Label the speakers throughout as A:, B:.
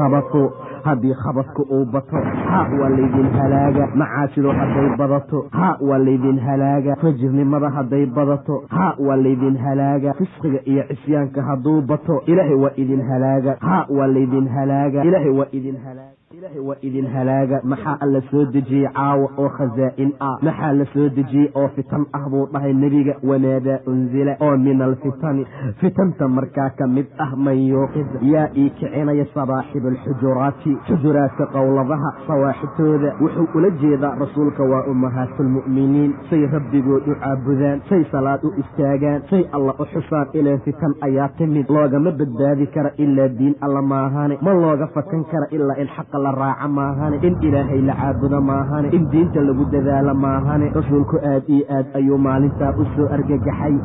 A: khabathu haddii khabadku uu bato waa laydin halaaga. macaasidu hadday badato waa laydin halaaga. fajirnimada hadday badato waa laydin halaaga. fisqiga iyo cisyaanka hadduu bato ilaahay waa idin halaaga. waa laydin halaaga. ilaahay waa idin halaaga. ilaahay waa idin halaaga. maxaa alla soo dejiyey caawa oo khazaa'in ah? maxaa la soo dejiyey oo fitan ah buu dhahay nebiga? wanaadaa unzila oo min alfitani, fitanta markaa ka mid ah man yuuqid yaa ii kicinaya sabaaxib alxujuraati, xujuraadka qowladaha sawaaxibtooda. wuxuu ula jeedaa rasuulka waa ummahaatulmu'miniin, say rabbigood u caabudaan, say salaad u istaagaan, say alla u xusaan. ileen fitan ayaa timid, loogama badbaadi kara ilaa diin alla maahane, ma looga fakan kara ilaa in xaqa la raaca maahane, in ilaahay la caabudo maahane, in diinta lagu dadaalo maahane. rasuulku aad iyo aad ayuu maalintaa u soo argagaxay.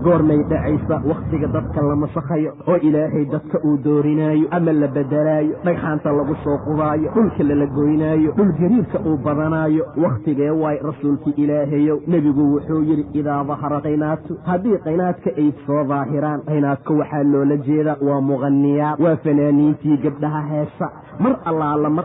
A: goormay dhacaysa? wakhtiga dadka la masakhayo oo ilaahay dadka uu doorinaayo ama la bedelaayo, dhagxaanta lagu soo qubaayo, dhulka lala goynaayo, dhul gariirka uu badanaayo. wakhtigee waay rasuulkii ilaahayow? nebigu wuxuu yidhi idaa dahara qaynaatu, haddii qaynaadka ay soo daahiraan. qaynaadka waxaa loola jeedaa waa muqaniyaad, waa fanaaniintii gabdhaha heesa. mar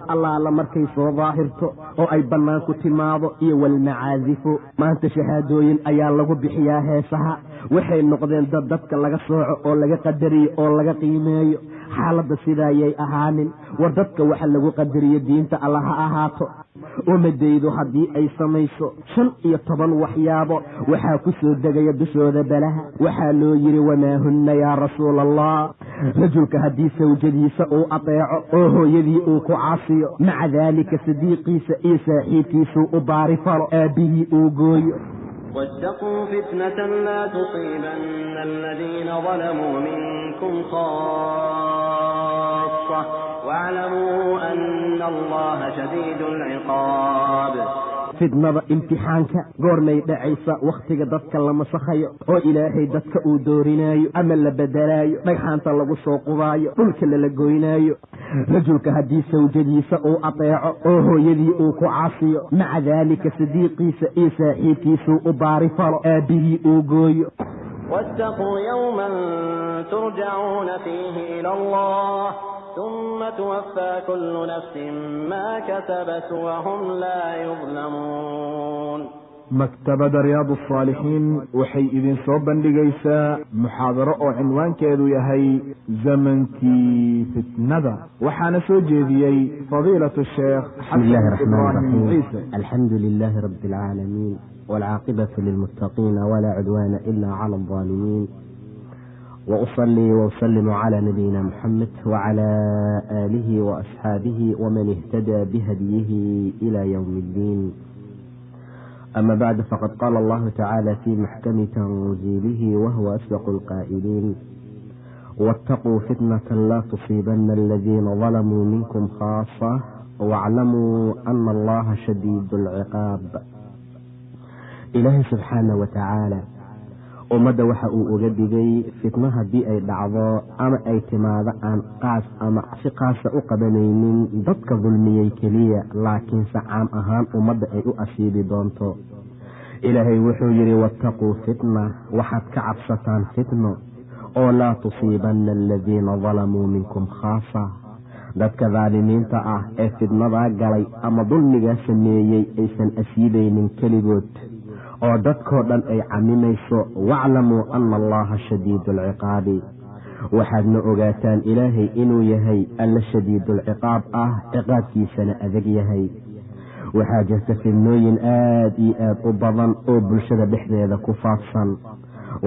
A: allaala markay soo daahirto oo ay bannaanku timaado, iyo walmacaasifu. maanta shahaadooyin ayaa lagu bixiyaa heesaha. waxay noqdeen dad dadka laga sooco oo laga qadariyo oo laga qiimeeyo. xaaladda sidaayay ahaanin. war dadka waxa lagu qadariyo diinta alla ha ahaato. umadaydu haddii ay samayso 15 waxyaabo, waxaa ku soo degaya dushooda balaha. waxaa loo yidhi wamaa hunna yaa rasuula allah. rajulka haddii sawjadiisa uu ateeco oo hooyadii uu ku caasiyo, maca daalika sadiiqiisa iyo saaxiibkiisuu u baari falo, aabbihii uu gooyo.
B: واتقوا فتنة لا تصيبن الذين ظلموا منكم خاصة واعلموا أن الله شديد العقاب.
A: fidnada imtixaanka goormay dhacaysa? wakhtiga dadka la masakhayo oo ilaahay dadka uu doorinaayo ama la bedelaayo, dhagxaanta lagu soo qubaayo, dhulka lala goynaayo. rajulka haddii sawjadiisa uu ateeco oo hooyadii uu ku caasiyo, maca daalika sadiiqiisa iyo saaxiibkiisuu u baari falo, aabbihii uu gooyo.
B: واتقوا يوما ترجعون فيه إلى الله ثم توفى كل نفس ما كسبت وهم لا يظلمون.
C: مكتبة رياض الصالحين وحي إذن صوبا لقيسا محاضرة عنوان كيدو يهي زمنكي فتنة وحان سوجيدي فضيلة الشيخ
A: بسم الله الرحمن الرحيم. الحمد لله رب العالمين، والعاقبة للمتقين ولا عدوان إلا على الظالمين. وأصلي وأسلم على نبينا محمد وعلى آله وأصحابه ومن اهتدى بهديه إلى يوم الدين. أما بعد، فقد قال الله تعالى في محكم تنزيله وهو أصدق القائلين: واتقوا فتنة لا تصيبن الذين ظلموا منكم خاصة واعلموا أن الله شديد العقاب. إلهي سبحانه وتعالى ummadda waxa uu uga digay fitno haddii ay dhacdo ama ay timaado aan qaas ama si qaasa u qabanaynin dadka dulmiyey keliya, laakiinse caam ahaan ummadda ay u asiibi doonto. ilaahay wuxuu yidhi wattaquu fitna, waxaad ka cabsataan fitno oo laa tusiibanna aladiina dalamuu minkum khaasa, dadka daalimiinta ah ee fitnadaa galay ama dulmigaa sameeyey aysan asiibaynin keligood oo dadkoo dhan ay camimayso. waclamuu ana allaha shadiidu alciqaabi, waxaadna ogaataan ilaahay inuu yahay alla shadiidulciqaab ah, ciqaabkiisana adag yahay. waxaa jirta fidnooyin aad iyo aad u badan oo bulshada dhexdeeda ku faafsan.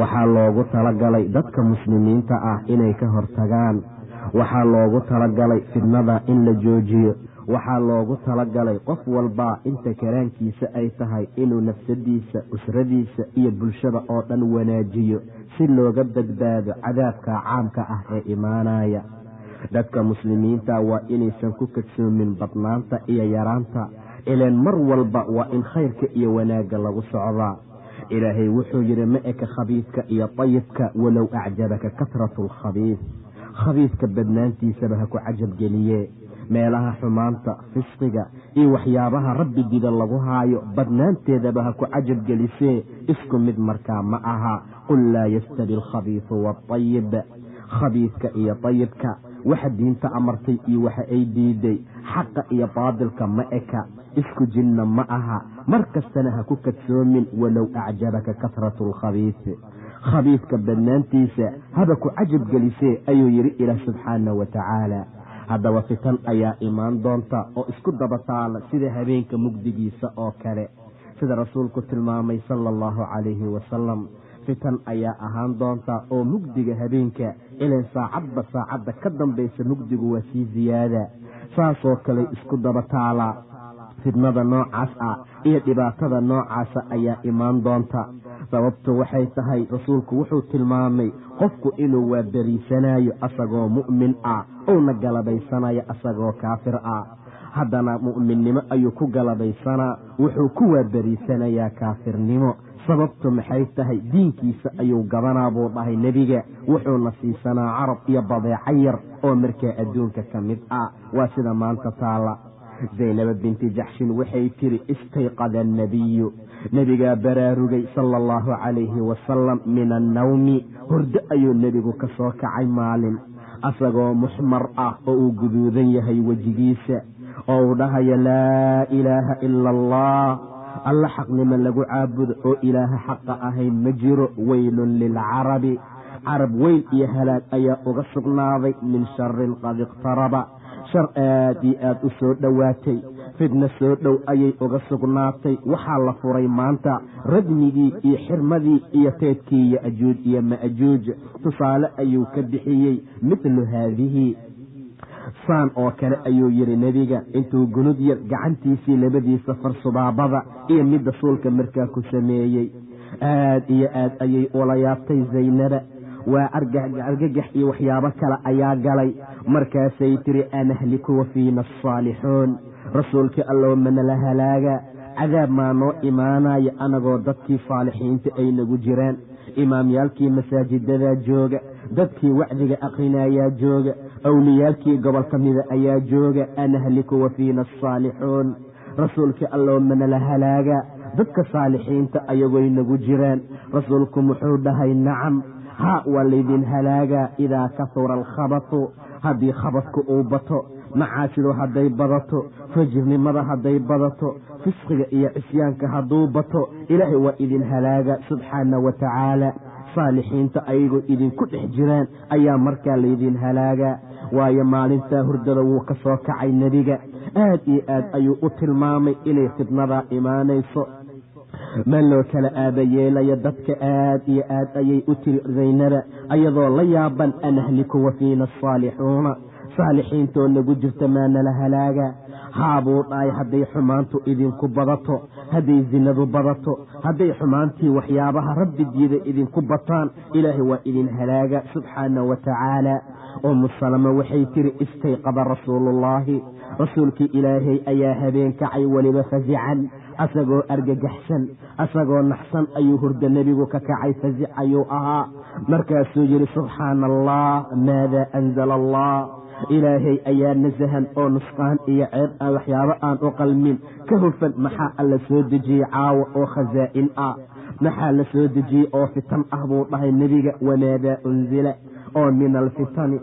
A: waxaa loogu talagalay dadka muslimiinta ah inay ka hortagaan. waxaa loogu talagalay fidnada in la joojiyo. waxaa loogu talagalay qof walba inta karaankiisa ay tahay inuu nafsadiisa, usradiisa iyo bulshada oo dhan wanaajiyo si looga badbaado cadaabka caamka ah ee imaanaya. dadka muslimiinta waa inaysan ku kadsoomin badnaanta iyo yaraanta, ileen mar walba waa in khayrka iyo wanaagga lagu socdaa. ilaahay wuxuu yidhi ma eka khabiidka iyo tayibka walow acjabaka kasratu lkhabiid. khabiidka badnaantiisaba ha ku cajab geliye. meelaha xumaanta, fisqiga iyo waxyaabaha rabbi dida lagu haayo badnaanteedaba ha ku cajab gelisee isku mid markaa ma aha. qul laa yastawi alkhabiisu waatayib. khabiidka iyo tayibka waxa diinta amartay iyo waxa ay diiday, xaqa iyo baadilka ma eka, isku jinna ma aha, mar kastana ha ku kadsoomin walow acjabaka kasratu lkhabiis. khabiiska badnaantiisa haba ku cajab gelisee ayuu yidhi ilaah subxaanahu wa tacaala. haddaba fitan ayaa imaan doonta oo isku daba taala sida habeenka mugdigiisa oo kale, sida rasuulku tilmaamay sala allahu calayhi wasalam. fitan ayaa ahaan doonta oo mugdiga habeenka ilan saacadba saacadda ka dambaysa mugdigu waa sii ziyaada, saasoo kale isku daba taala. fidnada noocaas ah iyo dhibaatada noocaasa ayaa imaan doonta. sababtu waxay tahay rasuulku wuxuu tilmaamay qofku inuu waaberiisanayo asagoo mu'min ah uuna galabaysanayo asagoo kaafir ah. haddana mu'minnimo ayuu ku galabaysanaa, wuxuu ku waaberiisanayaa kaafirnimo. sababtu maxay tahay? diinkiisa ayuu gabanaa buu dhahay nebiga, wuxuuna siisanaa carab iyo badeeco yar oo markaa adduunka ka mid ah. waa sida maanta taala. zaynaba binti jaxshin waxay tiri istayqada annabiyu, nebigaa baraarugay sala allahu calayhi wasalam min annawmi, hurdo ayuu nebigu ka soo kacay maalin asagoo muxmar ah oo uu guduudan yahay wejigiisa, oo uu dhahayo laa ilaaha ila allah, alla xaqnimo lagu caabudo oo ilaaha xaqa ahayn ma jiro. weylun lilcarabi, carab weyl iyo halaag ayaa uga sugnaaday min sharin qad iqtaraba, shar aad iyo aad u soo dhowaatay, fidna soo dhow ayay uga sugnaatay. waxaa la furay maanta radmigii iyo xirmadii iyo teedkii ya'juuj iyo ma'juuj. tusaale ayuu ka bixiyey midlu haadihi, saan oo kale ayuu yidhi nebiga intuu gunud yar gacantiisii labadiisa far subaabada iyo midda suulka markaa ku sameeyey. aad iyo aad ayay ula yaabtay zaynaba, waa argagax iyo waxyaabo kale ayaa galay. markaasay tiri anahliku wa fiina asaalixuun, rasuulka allow manala halaaga, cadaab maa noo imaanaya anagoo dadkii saalixiinta ay nagu jiraan, imaamyaalkii masaajidadaa jooga, dadkii wacdiga aqrinayaa jooga, awliyaalkii gobol ka mida ayaa jooga. anahliku wa fiina asaalixuun, rasuulka allow manala halaaga, dadka saalixiinta ayagoy nagu jiraan. rasuulku muxuu dhahay nacam, ha waa laydin halaagaa idaa kasura alkhabatu, haddii khabadku uu bato, macaasidu hadday badato, fajirnimada hadday badato, fisqiga iyo cisyaanka hadduu bato, ilaahay waa idin halaaga subxaana wa tacaala. saalixiinta ayagoo idinku dhex jiraan ayaa markaa laydin halaagaa. waayo maalintaa hurdada wuu ka soo kacay nebiga, aad iyo aad ayuu u tilmaamay inay fidnadaa imaanayso. ma loo kala aabayeelayo dadka, aad iyo aad ayay u tiri zaynaba ayadoo la yaaban, anahliku wa fiina asaalixuuna, saalixiintoo nagu jirta maanala halaaga. haabuu dhahay hadday xumaantu idinku badato, hadday zinadu badato, hadday xumaantii waxyaabaha rabbi diida idinku bataan, ilaahay waa idin halaaga subxaana wa tacaala. umu salama waxay tiri istayqada rasuulullaahi, rasuulkii ilaahay ayaa habeen kacay, weliba fazican, asagoo argagaxsan, asagoo naxsan ayuu hurda nebigu ka kacay, fazic ayuu ahaa. markaasuu yidhi subxaana allah, maada anzala allah, ilaahay ayaa nasahan oo nusqaan iyo ceeb ah waxyaabo aan u qalmin ka hufan. maxaa alla soo dejiyey caawa oo khasaa'in ah, maxaa la soo dejiyey oo fitan ah buu dhahay nebiga. wamaadaa unzila oo min alfitani,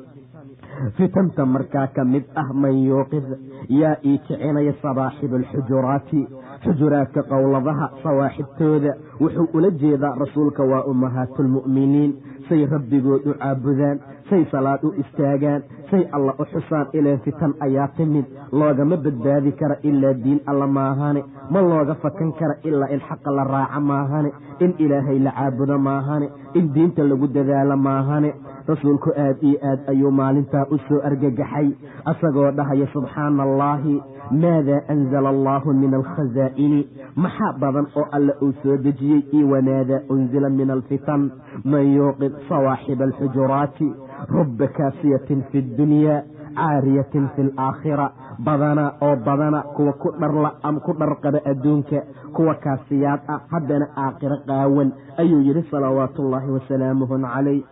A: fitanta markaa ka mid ah man yuuqid, yaa ii kicinaya sabaaxiba alxujuraati, xujuraadka qowladaha sawaaxibtooda. wuxuu ula jeedaa rasuulka waa ummahaatulmu'miniin, say rabbigood u caabudaan, say salaad u istaagaan, say alla u xusaan. ileen fitan ayaa timid, loogama badbaadi kara ilaa diin alla maahane, ma looga fakan kara ilaa in xaqa la raaca maahane, in ilaahay la caabudo maahane, in diinta lagu dadaalo maahane. rasuulku aad iyo aad ayuu maalintaa u soo argagaxay, asagoo dhahaya subxaana allaahi, maadaa anzala allaahu min alkhasaa'ini, maxaa badan oo alla uu soo dejiyey. iyo wamaadaa unzila min alfitan man yuuqid sawaaxiba alxujuraati, ruba kaasiyatin fi ddunyaa caariyatin fi alaakhira, badana oo badana kuwa ku dharla ama ku dharqaba adduunka, kuwa kaasiyaad ah haddana aakhiro qaawan, ayuu yidhi salawaatullaahi wasalaamuhu calayh.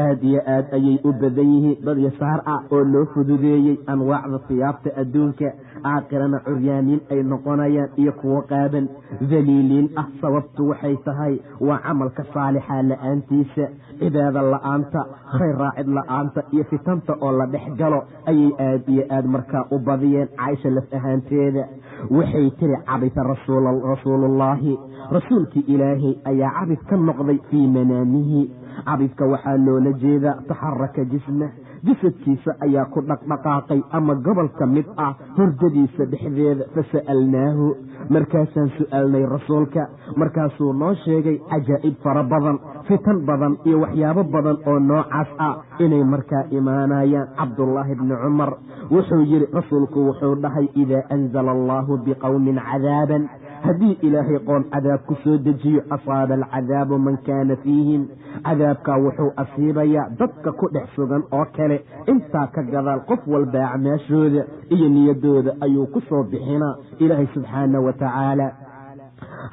A: aad iyo aad ayay u badan yihiin dad yasaar ah oo loo fududeeyey anwaacda siyaabta adduunka, aakhirana curyaaniin ay noqonayaan iyo kuwo qaaban daliiliin ah. sababtu waxay tahay waa camalka saalixa la-aantiisa, cibaada la-aanta, khayr raacid la-aanta iyo fitanta oo la dhex galo ayay aad iyo aad markaa u badiyeen. caaisha laf ahaanteeda waxay tiri cabita rasuulullaahi, rasuulkii ilaahay ayaa cabid ka noqday fii manaamihi. cabidka waxaa loola jeedaa taxaraka jismah, jasadkiisa ayaa ku dhaqdhaqaaqay ama gobol ka mid ah hurdadiisa dhexdeeda. fasa'alnaahu, markaasaan su'aalnay rasuulka, markaasuu noo sheegay cajaa'ib fara badan, fitan badan iyo waxyaabo badan oo noocaas ah inay markaa imaanayaan. cabdullaahi bni cumar wuxuu yidhi rasuulku wuxuu dhahay idaa anzala allaahu biqowmin cadaaban, haddii ilaahay qoom cadaab ku soo dejiyo asaaba alcadaabu man kaana fiihim, cadaabkaa wuxuu asiibayaa dadka ku dhex sugan oo kale. intaa ka gadaal qof walba acmaashooda iyo niyadooda ayuu ku soo bixinaa ilaahay subxaana wa tacaala.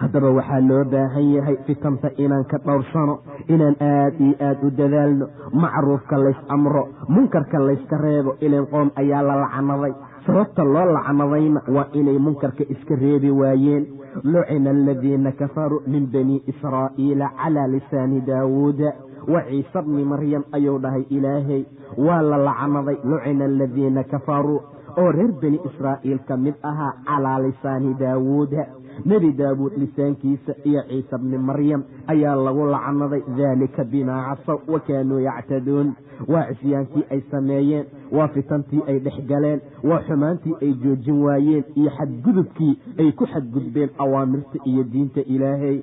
A: haddaba waxaa loo baahan yahay fitanta inaan ka dhowrsano, inaan aad iyo aad u dadaalno, macruufka lays amro, munkarka layska reebo. ilan qoom ayaa la lacanaday, sababta loo lacanadayna waa inay munkarka iska reebi waayeen. lucina aladiina kafaruu min bani israa'iila calaa lisaani daawuuda wa ciise bni maryam ayuu dhahay ilaahay, waa la lacanaday lucina aladiina kafaruu oo reer bani israa'iil ka mid ahaa calaa lisaani daawuuda, nebi daawuud lisaankiisa iyo ciise bni maryam ayaa lagu lacanaday. daalika bimaa casaw wa kaanuu yactaduun, waa cisyaankii ay sameeyeen, waa fitantii ay dhex galeen, waa xumaantii ay joojin waayeen iyo xadgudubkii ay ku xadgudbeen awaamirta iyo diinta ilaahay.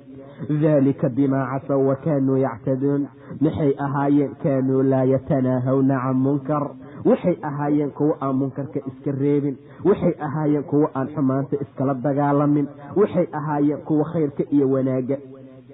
A: daalika bimaa casaw wa kaanuu yactaduun, maxay ahaayeen? kaanuu laa yatanaahawna can munkar, waxay ahaayeen kuwo aan munkarka iska reebin, waxay ahaayeen kuwo aan xumaanta iskala dagaalamin, waxay ahaayeen kuwo khayrka iyo wanaagga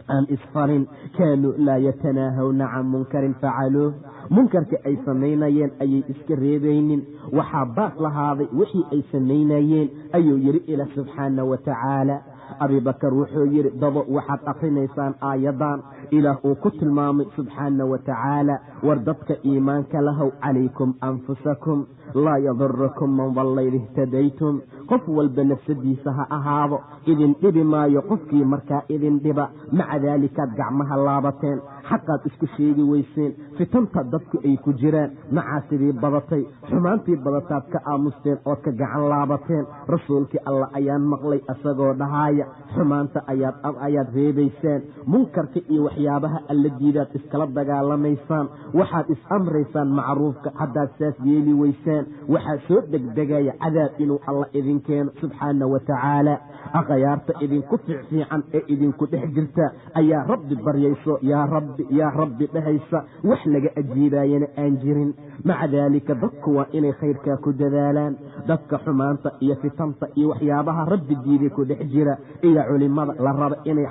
A: aan isfarin. kaanuu laa yatanaahawna can munkarin facaluuh, munkarka ay samaynayeen ayay iska reebaynin. waxaa baas lahaaday wixii ay samaynayeen ayuu yidhi ilaah subxaana wa tacaala. abibakar wuxuu yidhi dabo waxaad akrinaysaan aayadan ilaah uu ku tilmaamay subxaana wa tacaala, war dadka iimaanka lahow calaykum anfusakum laa yadurakum man dalla id ihtadaytum. qof walba nafsadiisa ha ahaado, idin dhibi maayo qofkii markaa idin dhiba. maca daalikaad gacmaha laabateen, xaqaad isku sheegi weyseen, fitanta dadku ay ku jiraan, macaasidii badatay, xumaantii badataad ka aamusteen ood ka gacan laabateen. rasuulkii allah ayaan maqlay asagoo dhahaaya xumaanta ayaad reebaysaan, munkarka iyo waxyaabaha alla diidaad iskala dagaalamaysaan, waxaad is amraysaan macruufka. haddaad saas yeeli weysaan waxaa soo degdegaya cadaab inuu alla idin keeno subxaana wa tacaala. akhyaarta idinku fiicfiican ee idinku dhex jirta ayaa rabbi baryayso yaa rabbi dhahaysa, wax laga ajiibayana aan jirin. maca daalika dadku waa inay khayrkaa ku dadaalaan. dadka xumaanta iyo fitanta iyo waxyaabaha rabbi diiday ku dhex jira iyo culimada la raba inay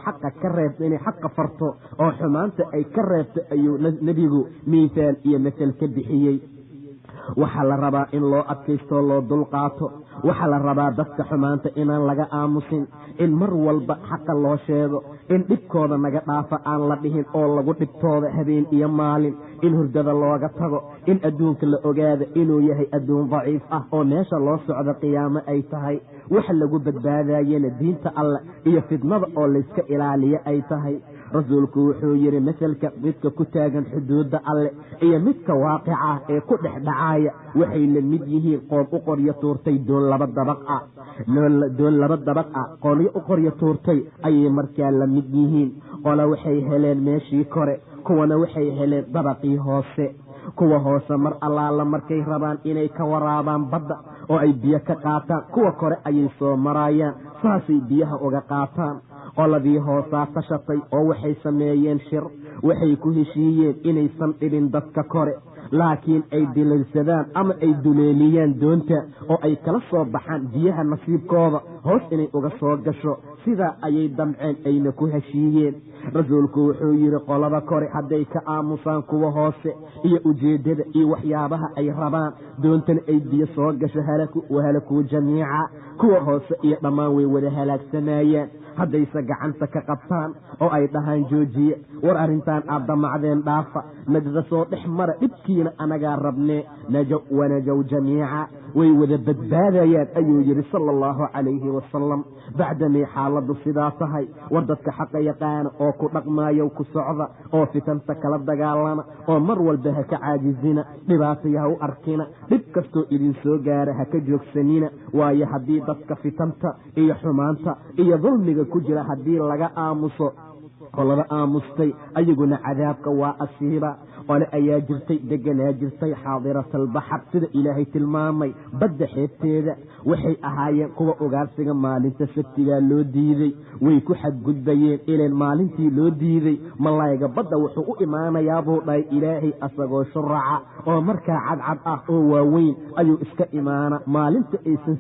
A: xaqa farto oo xumaanta ay ka reebto ayuu nebigu miithaal iyo masal ka bixiyey. waxaa la rabaa in loo adkaystoo loo dulqaato, waxaa la rabaa dadka xumaanta inaan laga aamusin, in mar walba xaqa loo sheego, in dhibkooda naga dhaafa aan la dhihin oo lagu dhibtooda habeen iyo maalin, in hurdada looga tago, in adduunka la ogaada inuu yahay adduun daciif ah oo meesha loo socdo qiyaamo ay tahay. waxa lagu badbaadayana diinta alleh iyo fidnada oo layska ilaaliya ay tahay. rasuulku wuxuu yidhi masalka midka ku taagan xuduudda alleh iyo midka waaqica ah ee ku dhex dhacaaya waxay la mid yihiin qoom u qoryo tuurtay doon laba dabaq ah. qolyo u qoryo tuurtay ayay markaa la mid yihiin. qola waxay heleen meeshii kore, kuwana waxay heleen dabaqii hoose. kuwa hoose mar allaala markay rabaan inay ka waraabaan badda oo ay biyo ka qaataan, kuwa kore ayay soo marayaan, saasay biyaha uga qaataan. qoladii hoosaa tashatay oo waxay sameeyeen shir, waxay ku heshiiyeen inaysan dhibin dadka kore, laakiin ay dilaysadaan ama ay duleeliyaan doonta oo ay kala soo baxaan biyaha nasiibkooda hoos inay uga soo gasho. sidaa ayay damceen ayna ku heshiiyeen. rasuulku wuxuu yidhi qolada kore hadday ka aamusaan kuwa hoose iyo ujeeddada iyo waxyaabaha ay rabaan, doontana ay biyo soo gasho wahalakuu jamiica, kuwa hoose iyo dhammaan way wada halaagsamayaan. haddayse gacanta ka qabtaan oo ay dhahaan joojiye war arrintan aad damacdeen dhaafa nadda soo dhex mara dhibkiina anagaa rabnee wanajow jamiica way wada badbaadayaan ayuu yidhi sala allahu calayhi wasalam bacdamay xaaladdu sidaa tahay war dadka xaqa yaqaana oo ku dhaqmaayow ku socda oo fitanta kala dagaalama oo mar walba ha ka caajizina dhibaataya ha u arkina dhib kastoo idin soo gaara ha ka joogsanina waayo haddii dadka fitanta iyo xumaanta iyo dulmiga ku jira haddii laga aamuso qolada aamustay ayaguna cadaabka waa asiiba qole ayaa jirtay deganaa jirtay xaadiratalbaxar sida ilaahay tilmaamay badda xeebteeda waxay ahaayeen kuwa ugaarsiga maalinta sabtigaa loo diiday way ku xadgudbayeen ileen maalintii loo diiday malayga badda wuxuu u imaanayaabuu dhahay ilaahay asagoo shuraca oo markaa cadcad ah oo waaweyn ayuu iska imaana maalinta aysan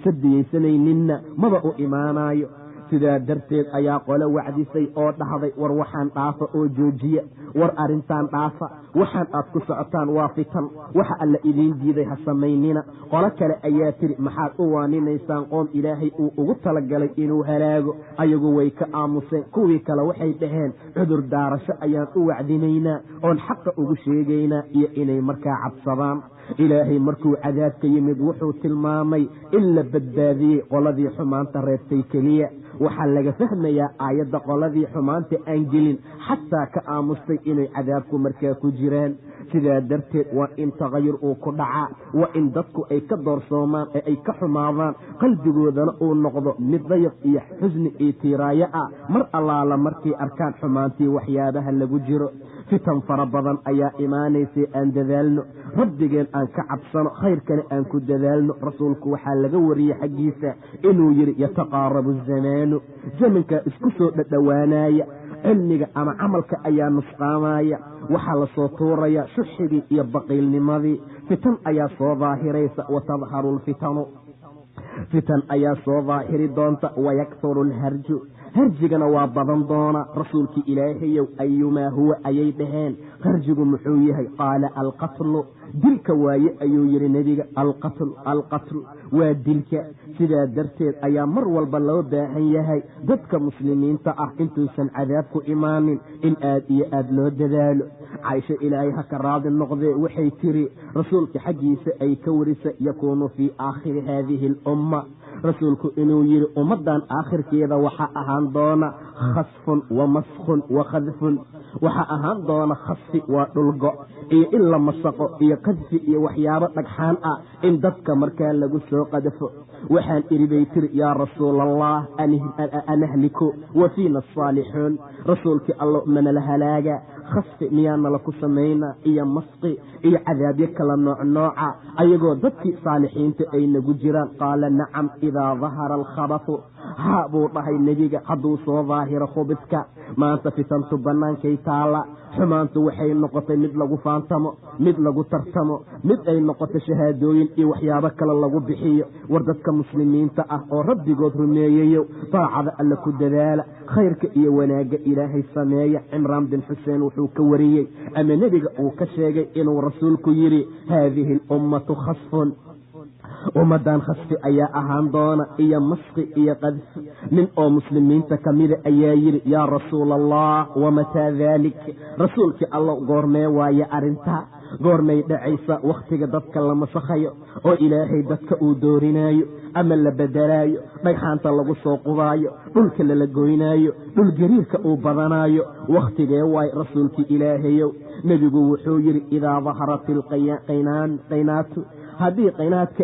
A: sabdiyeysanayninna maba u imaanayo sidaa darteed ayaa qole wacdisay oo dhahday war waxaan dhaafa oo joojiya war arrintan dhaafa waxaan aad ku socotaan waa fitan waxa alla idiin diiday ha samaynina qolo kale ayaa tiri maxaad u waaninaysaan qoom ilaahay uu ugu talagalay inuu halaago ayagu way ka aamuseen kuwii kale waxay dhaheen cudur daarasho ayaan u wacdinaynaa oon xaqa ugu sheegaynaa iyo inay markaa cabsadaan ilaahay markuu cadaabka yimid wuxuu tilmaamay in la badbaadiyey qoladii xumaanta reebtay keliya waxaa laga fahmayaa aayadda qoladii xumaanta aan gelin xataa ka aamustay inay cadaabku markaa ku jiraan sidaa darteed waa in tagayur uu ku dhacaa waa in dadku ay ka doorsoomaan ee ay ka xumaadaan qalbigoodana uu noqdo mid dayaq iyo xusni iyo tiiraayo ah mar allaala markay arkaan xumaantii waxyaabaha lagu jiro fitan fara badan ayaa imaanaysay aan dadaalno rabbigeen aan ka cabsano khayrkana aan ku dadaalno rasuulku waxaa laga wariyey xaggiisa inuu yidhi yataqaarabu zamaanu zamankaa isku soo dhadhowaanaya cilmiga ama camalka ayaa nusqaamaya waxaa lasoo tuuraya shuxigii iyo baqiilnimadii fitan ayaa soo daahiraysa watadharu lfitanu fitan ayaa soo daahiri doonta wayakturu lharju harjigana waa badan doona rasuulkii ilaahayow ayumaa huwa ayay dhaheen harjigu muxuu yahay qaala alqatlu dilka waaye ayuu yidhi nebiga alqatl waa dilka sidaa darteed ayaa mar walba loo baahan yahay dadka muslimiinta ah intuusan cadaabku imaanin in aad iyo aad loo dadaalo caaisho ilaahay ha ka raadi noqdee waxay tiri rasuulka xaggiisa ay ka warisa yakuunu fii aakhiri haadihi alumma rasuulku inuu yidhi ummaddan aakhirkeeda waxaa ahaan doona khasfun wa maskhun wa khadfun waxaa ahaan doona khasfi waa dhulgo iyo in la masaqo iyo qadfi iyo waxyaabo dhagxaan ah in dadka markaa lagu soo qadfo waxaan idhi bay tiri yaa rasuulallah anahliku wa fiina asaalixuun rasuulkii allo manala halaaga khasfi miyaanala ku samaynaa iyo masqi iyo cadaabyo kala nooca ayagoo dadkii saalixiinta ay nagu jiraan qaala nacam idaa dahara alkhabathu haa buu dhahay nebiga hadduu soo daahiro khubiska maanta fitantu bannaankay taala xumaantu waxay noqotay mid lagu faantamo mid lagu tartamo mid ay noqoto shahaadooyin iyo waxyaabo kale lagu bixiyo war dadka muslimiinta ah oo rabbigood rumeeyayo daacada alle ku dadaala khayrka iyo wanaagga ilaahay sameeya cimraan bin xuseen wuxuu ka wariyey ama nebiga uu ka sheegay inuu rasuulku yidhi haadihi alummatu khasfun ummadan khasfi ayaa ahaan doona iyo masqi iyo qadfi nin oo muslimiinta kamida ayaa yidhi yaa rasuula allah wamataa daalik rasuulkii alla goormee waaye arrintaa goormay dhacaysa wakhtiga dadka la masakhayo oo ilaahay dadka uu doorinaayo ama la bedelaayo dhagxaanta lagu soo qubaayo dhulka lala goynaayo dhul gariirka uu badanaayo wakhtigee waay rasuulkii ilaahayow nebigu wuxuu yidhi idaa daharat ilqaynaatu haddii qaynaadka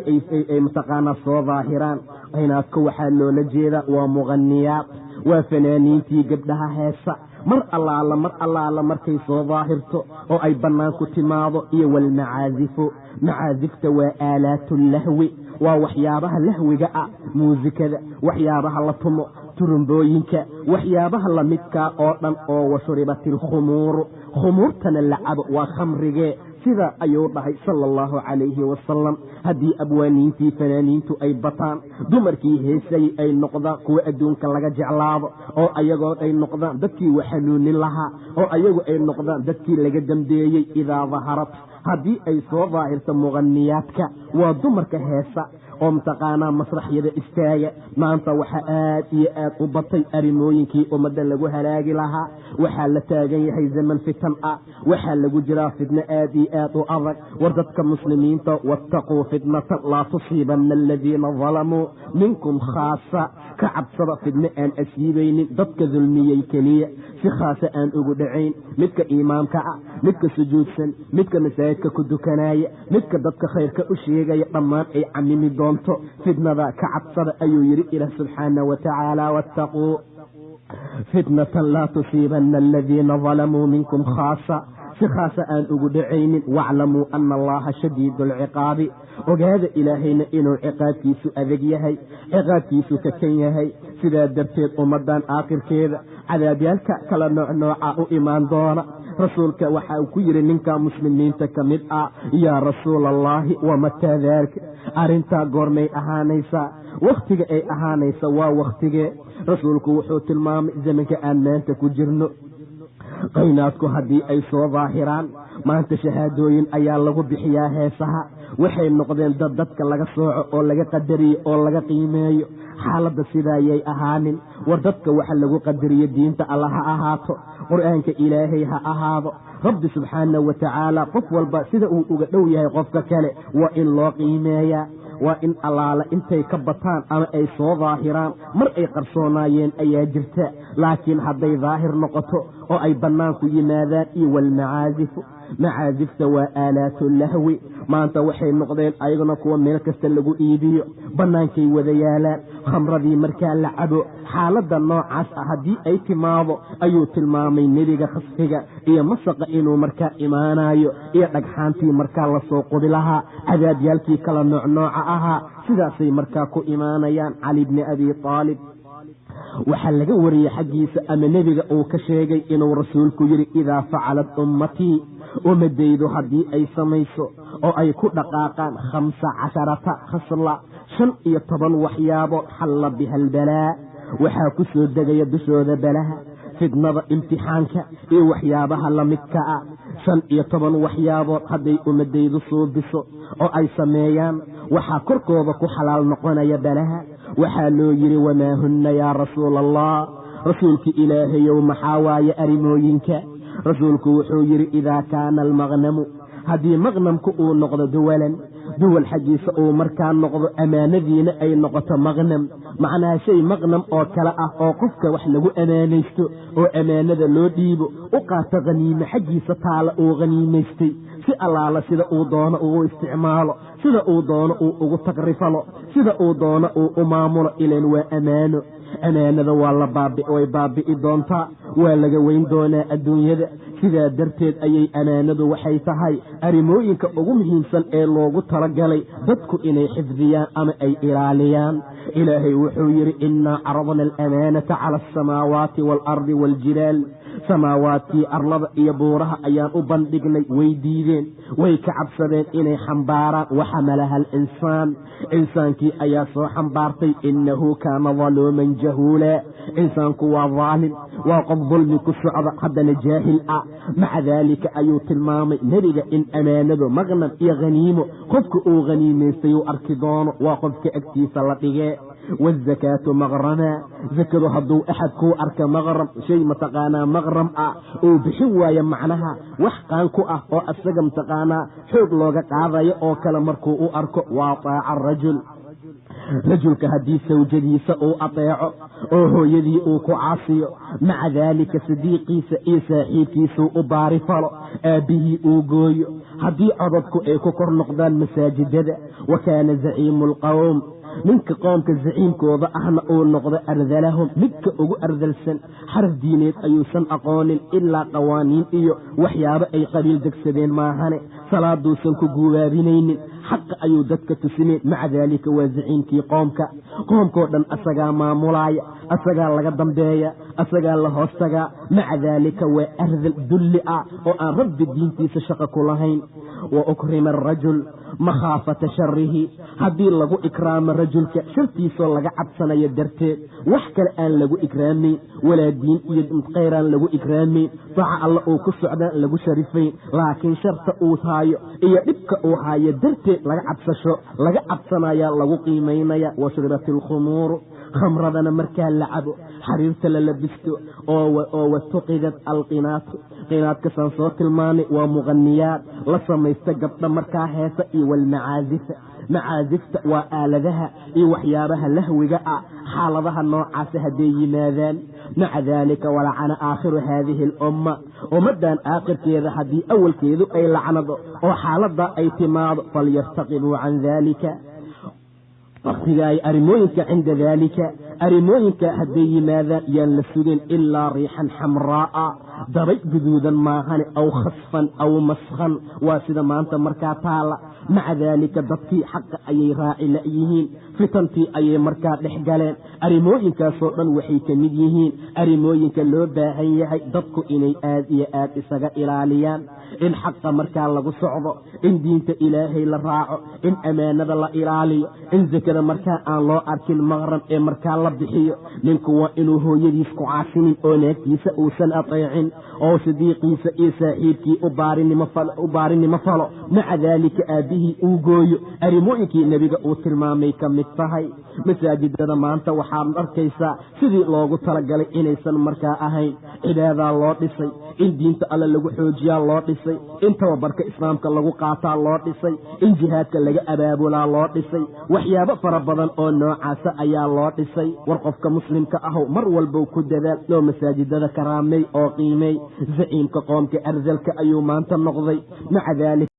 A: ay mataqaanaa soo daahiraan qaynaadka waxaa loola jeedaa waa muqaniyaad waa fanaaniintii gabdhaha heesa mar allaala markay soo daahirto oo ay bannaanku timaado iyo walmacaazifu macaazifta waa aalaatu lahwi waa waxyaabaha lahwiga ah muusikada waxyaabaha la tumo turumbooyinka waxyaabaha lamidkaa oo dhan oo washuribat ilkhumuuru khumuurtana la cabo waa khamrigee sida ayuu dhahay sala allahu calayhi wasalam haddii abwaaniintii fanaaniintu ay bataan dumarkii heesayay ay noqdaan kuwa adduunka laga jeclaado oo ayagoo ay noqdaan dadkii waxanuunin lahaa oo ayagu ay noqdaan dadkii laga dambeeyey idaa daharat haddii ay soo daahirto muqaniyaadka waa dumarka heesa oo mataqaanaa masraxyada istaaga. maanta waxa aad iyo aad u batay arrimooyinkii ummadda lagu halaagi lahaa. waxaa la taagan yahay zaman fitan ah, waxaa lagu jiraa fitno aad iyo aad u adag. war dadka muslimiinta, wattaquu fitnatan laa tusiibanna aladiina dalamuu minkum khaasa, ka cabsada fidno aan asiibaynin dadka dulmiyey keliya, si khaasa aan ugu dhacayn. midka imaamka ah, midka sujuudsan, midka masaajidka ku dukanaya, midka dadka khayrka u sheegaya, dhammaan ay camimi doonto. fidnada ka cabsada ayuu yidhi ilaah subxaanahu wa tacaala, wattaquu fitnatan laa tusiibanna aladiina dalamuu minkum khaasa, si khaasa aan ugu dhacaynin. waclamuu ana allaha shadiidu alciqaabi, ogaada ilaahayna inuu ciqaabkiisu adag yahay, ciqaabkiisu kakan yahay. sidaa darteed ummadan aakhirkeeda cadaabyaalka kala noocnooca u imaan doona. rasuulka waxa uu ku yidhi ninka muslimiinta ka mid ah, yaa rasuula allaahi wamataa daalika, arrintaa goormay ahaanaysaa? wakhtiga ay ahaanaysa waa wakhtigee? rasuulku wuxuu tilmaamay zamanka aan maanta ku jirno. qaynaadku haddii ay soo daahiraan, maanta shahaadooyin ayaa lagu bixiyaa heesaha. waxay noqdeen dad dadka laga sooco oo laga qadariyo oo laga qiimeeyo. xaaladda sidaayay ahaanin. war dadka waxa lagu qadariyo diinta alla ha ahaato, qur-aanka ilaahay ha ahaado. rabbi subxaanahu wa tacaala qof walba sida uu uga dhow yahay qofka kale waa in loo qiimeeyaa. waa in allaala intay ka bataan ama ay soo daahiraan. mar ay qarsoonaayeen ayaa jirta, laakiin hadday daahir noqoto oo ay bannaanku yimaadaan. iyo walmacaazifu, macaazifta waa aalaatu lahwi. maanta waxay noqdeen ayaguna kuwa meel kasta lagu iibiyo, bannaankay wada yaalaan. khamradii markaa la cabo, xaaladda noocaas ah haddii ay timaado ayuu tilmaamay nebiga khasfiga iyo masaqa inuu markaa imaanayo, iyo dhagxaantii markaa lasoo qubi lahaa, cadaabyaalkii kala noocnooca ahaa, sidaasay markaa ku imaanayaan. cali bni abi aalib waxaa laga wariyey xaggiisa ama nebiga uu ka sheegay inuu rasuulku yidhi, idaa facalat ummatii, ummadaydu haddii ay samayso oo ay ku dhaqaaqaan 15 khasla, 15 waxyaabood, xalla biha albalaa, waxaa ku soo degaya dushooda balaha, fidnada, imtixaanka iyo waxyaabaha la midka ah. 15 waxyaabood hadday ummadaydu suubiso oo ay sameeyaan, waxaa korkooda ku xalaal noqonaya balaha. waxaa loo yidhi, wamaa hunna yaa rasuula allah, rasuulki ilaahayow maxaa waaye arrimooyinka? rasuulku wuxuu yidhi, idaa kaana almaqnamu, haddii maqnamku uu noqdo duwal xaggiisa uu markaa noqdo, ammaanadiina ay noqoto maqnam, macnaha shay maqnam oo kale ah oo qofka wax lagu ammaanaysto oo ammaanada loo dhiibo, u qaato khaniime xaggiisa taala uu khaniimaystay, si allaala sida uu doono uu isticmaalo, sida uu doono uu ugu tagrifalo, sida uu doono uu u maamulo. ilan waa ammaano. ammaanada waa way baabi'i doontaa, waa laga weyn doonaa adduunyada. sidaa darteed ayay ammaanadu waxay tahay arrimooyinka ugu muhiimsan ee loogu talagalay dadku inay xifdiyaan ama ay ilaaliyaan. ilaahay wuxuu yidhi, innaa caradna alamaanata cala alsamaawaati waalardi waaljibaal, samaawaadkii arlada iyo buuraha ayaan u bandhignay, way diideen, way ka cabsadeen inay xambaaraan. waxamalaha alinsaan, insaankii ayaa soo xambaartay, innahu kaana daluuman jahuula, insaanku waa daalim, waa qof dulmi ku socda, haddana jaahil ah. maca daalika ayuu tilmaamay nebiga in ammaanadu maqnam iyo khaniimo, qofka uu khaniimaystay uu arki doono waa qofka agtiisa la dhigee. waazakaatu maqramaa, zakadu hadduu axad kuu arka maqram, shay mataqaanaa maqram ah uu bixin waayo, macnaha wax qaan ku ah oo asaga mataqaanaa xoog looga qaadayo oo kale markuu u arko, waa taaca rajul. rajulka haddii sawjadiisa uu ateeco oo hooyadii uu ku caasiyo, maca daalika sadiiqiisa iyo saaxiibkiisuu u baari falo, aabbihii uu gooyo, haddii codadku ay ku kor noqdaan masaajidada, wa kaana zaciimu alqowm, ninka qoomka zaciimkooda ahna uu noqdo ardalahum, midka ugu ardalsan. xaraf diineed ayuusan aqoonin ilaa qawaaniin iyo waxyaabo ay qabiil degsadeen maahane, salaaduusan ku guubaabinaynin, xaqa ayuu dadka tusineen. maca daalika waa zaciimkii qoomkoo dhan asagaa maamulaaya, asagaa laga dambeeya, asagaa la hoostagaa. maca daalika waa ardal dulli ah oo aan rabbi diintiisa shaqo ku lahayn. wa ukrima arajul makhaafata sharihi haddii lagu ikraamo rajulka shartiisoo laga cabsanayo darteed wax kale aan lagu ikraamayn walaa diin iyo khayraan lagu ikraamayn daaca alla uu ku socdaan lagu sharifayn laakiin sharta uu haayo iyo dhibka uu haayo darteed laga cabsanaya lagu qiimaynaya washribat alkhumuuru khamradana markaa la cabo xariirta la labisto oo watuqidad alqinaatu qinaadkasaan soo tilmaanay waa muqaniyaad la samaysta gabdha markaa heesa iyo macaasifta waa aaladaha iyo waxyaabaha lahwiga ah xaaladaha noocaasa hadday yimaadaan maca daalika walacana aakhiru haadihi alumma ummaddan aakhirkeeda haddii awalkeedu ay lacnado oo xaaladda ay timaado falyartaqibuu can daalika waktiga ay arrimooyinka cinda daalika arrimooyinka hadday yimaadaan yaan la sugin ilaa riixan xamraa'a dabay guduudan maahane aw khasfan aw maskhan waa sida maanta markaa taala maca daalika dadkii xaqa ayay raaci la'yihiin fitantii ayay markaa dhex galeen arrimooyinkaasoo dhan waxay ka mid yihiin arrimooyinka loo baahan yahay dadku inay aad iyo aad isaga ilaaliyaan in xaqa markaa lagu socdo in diinta ilaahay la raaco in ammaanada la ilaaliyo in sakada markaa aan loo arkin maqran ee markaa la bixiyo ninku waa inuu hooyadiis ku caasinin oo naagtiisa uusan ateecin oo sadiiqiisa iyo saaxiibkii u baarinimo falo maca daalika aabbihii uu gooyo arrimooyinkii nebiga uu tilmaamay ka mid tahay masaajidada maanta waxaad arkaysaa sidii loogu talagalay inaysan markaa ahayn cibaadaa loo dhisay in diinta alle lagu xoojiyaa loo dhisay in tababarka islaamka lagu qaataa loo dhisay in jihaadka laga abaabulaa loo dhisay waxyaabo fara badan oo noocaasa ayaa loo dhisay war qofka muslimka ahow mar walbow ku dadaal oo masaajidada karaamay oo qiimay zaciimka qoomka arzalka ayuu maanta noqday maca daalika